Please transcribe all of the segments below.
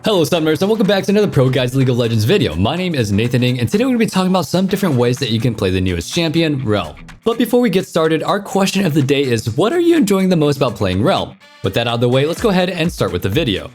Hello Summoners and welcome back to another ProGuides League of Legends video. My name is Nathan Ng and today we're going to be talking about some different ways that you can play the newest champion, Rell. But before we get started, our question of the day is, what are you enjoying the most about playing Rell? With that out of the way, let's go ahead and start with the video.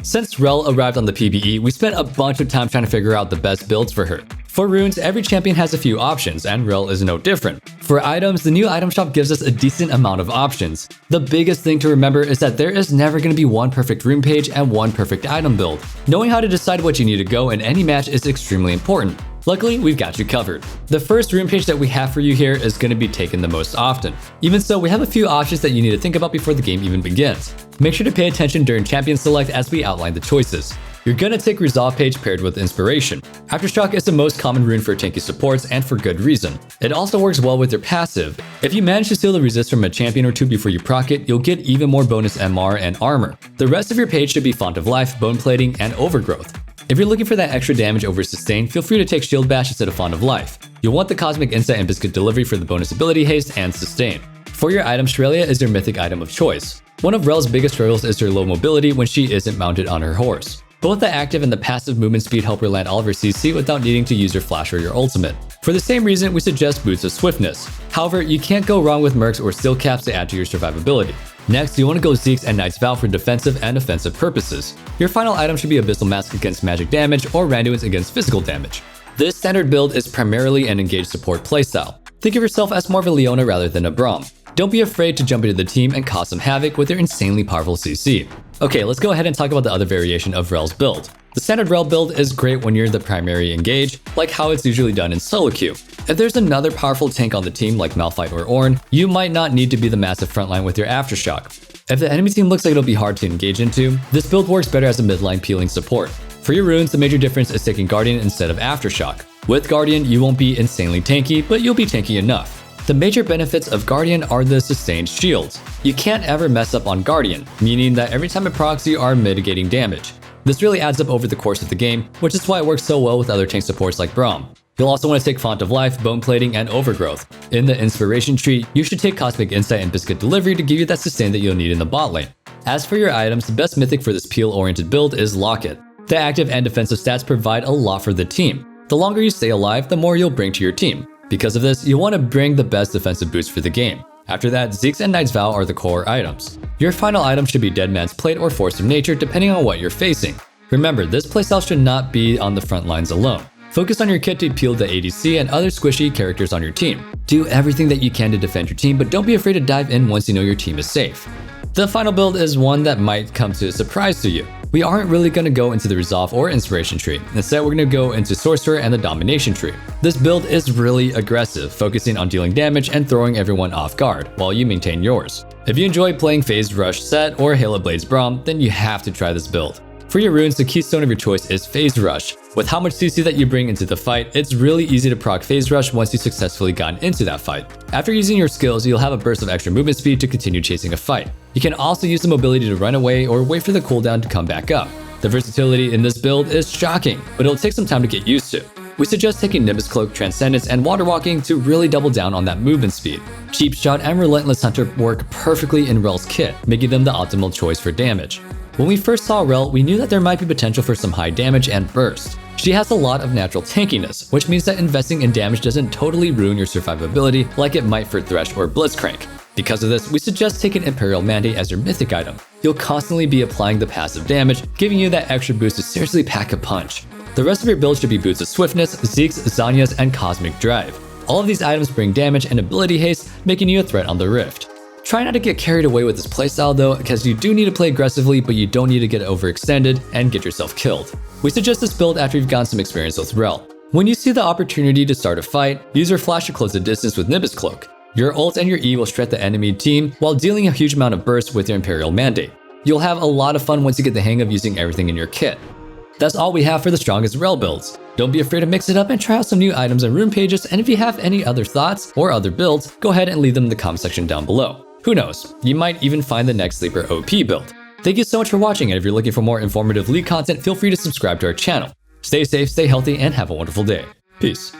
Since Rell arrived on the PvE, we spent a bunch of time trying to figure out the best builds for her. For runes, every champion has a few options, and Rell is no different. For items, the new item shop gives us a decent amount of options. The biggest thing to remember is that there is never going to be one perfect rune page and one perfect item build. Knowing how to decide what you need to go in any match is extremely important. Luckily, we've got you covered. The first rune page that we have for you here is going to be taken the most often. Even so, we have a few options that you need to think about before the game even begins. Make sure to pay attention during champion select as we outline the choices. You're gonna take Resolve page paired with Inspiration. Aftershock is the most common rune for tanky supports and for good reason. It also works well with your passive. If you manage to steal the resist from a champion or two before you proc it, you'll get even more bonus MR and armor. The rest of your page should be Font of Life, Bone Plating, and Overgrowth. If you're looking for that extra damage over Sustain, feel free to take Shield Bash instead of Font of Life. You'll want the Cosmic Insight and Biscuit Delivery for the bonus ability haste and Sustain. For your item, Australia is your mythic item of choice. One of Rell's biggest struggles is her low mobility when she isn't mounted on her horse. Both the active and the passive movement speed help her land all of her CC without needing to use your flash or your ultimate. For the same reason, we suggest Boots of Swiftness. However, you can't go wrong with Mercs or Steel Caps to add to your survivability. Next, you want to go Zeke's and Knight's Vow for defensive and offensive purposes. Your final item should be Abyssal Mask against magic damage or Randuin's against physical damage. This standard build is primarily an engaged support playstyle. Think of yourself as more of a Leona rather than a Braum. Don't be afraid to jump into the team and cause some havoc with your insanely powerful CC. Okay, let's go ahead and talk about the other variation of Rell's build. The standard Rell build is great when you're the primary engage, like how it's usually done in solo queue. If there's another powerful tank on the team like Malphite or Ornn, you might not need to be the massive frontline with your Aftershock. If the enemy team looks like it'll be hard to engage into, this build works better as a midline peeling support. For your runes, the major difference is taking Guardian instead of Aftershock. With Guardian, you won't be insanely tanky, but you'll be tanky enough. The major benefits of Guardian are the sustained shields. You can't ever mess up on Guardian, meaning that every time it procs you are mitigating damage. This really adds up over the course of the game, which is why it works so well with other tank supports like Braum. You'll also want to take Font of Life, Bone Plating, and Overgrowth. In the Inspiration tree, you should take Cosmic Insight and Biscuit Delivery to give you that sustain that you'll need in the bot lane. As for your items, the best mythic for this peel-oriented build is Locket. The active and defensive stats provide a lot for the team. The longer you stay alive, the more you'll bring to your team. Because of this, you want to bring the best defensive boost for the game. After that, Zeke's and Knight's Vow are the core items. Your final item should be Dead Man's Plate or Force of Nature depending on what you're facing. Remember, this playstyle should not be on the front lines alone. Focus on your kit to peel the ADC and other squishy characters on your team. Do everything that you can to defend your team, but don't be afraid to dive in once you know your team is safe. The final build is one that might come to a surprise to you. We aren't really going to go into the Resolve or Inspiration tree. Instead, we're going to go into Sorcerer and the Domination tree. This build is really aggressive, focusing on dealing damage and throwing everyone off guard, while you maintain yours. If you enjoy playing Phased Rush Set or Halo Blades Braum, then you have to try this build. For your runes, the keystone of your choice is Phased Rush. With how much CC that you bring into the fight, it's really easy to proc Phased Rush once you've successfully gotten into that fight. After using your skills, you'll have a burst of extra movement speed to continue chasing a fight. You can also use the mobility to run away or wait for the cooldown to come back up. The versatility in this build is shocking, but it'll take some time to get used to. We suggest taking Nimbus Cloak, Transcendence, and Water Walking to really double down on that movement speed. Cheap Shot and Relentless Hunter work perfectly in Rell's kit, making them the optimal choice for damage. When we first saw Rell, we knew that there might be potential for some high damage and burst. She has a lot of natural tankiness, which means that investing in damage doesn't totally ruin your survivability like it might for Thresh or Blitzcrank. Because of this, we suggest taking Imperial Mandate as your mythic item. You'll constantly be applying the passive damage, giving you that extra boost to seriously pack a punch. The rest of your build should be Boots of Swiftness, Zeke's, Zanya's, and Cosmic Drive. All of these items bring damage and ability haste, making you a threat on the Rift. Try not to get carried away with this playstyle though, because you do need to play aggressively, but you don't need to get overextended and get yourself killed. We suggest this build after you've gotten some experience with Rell. When you see the opportunity to start a fight, use your flash to close the distance with Nimbus Cloak. Your ult and your E will shred the enemy team while dealing a huge amount of burst with your Imperial Mandate. You'll have a lot of fun once you get the hang of using everything in your kit. That's all we have for the strongest Rell builds. Don't be afraid to mix it up and try out some new items and rune pages, and if you have any other thoughts or other builds, go ahead and leave them in the comment section down below. Who knows, you might even find the next sleeper OP build. Thank you so much for watching, and if you're looking for more informative League content, feel free to subscribe to our channel. Stay safe, stay healthy, and have a wonderful day. Peace.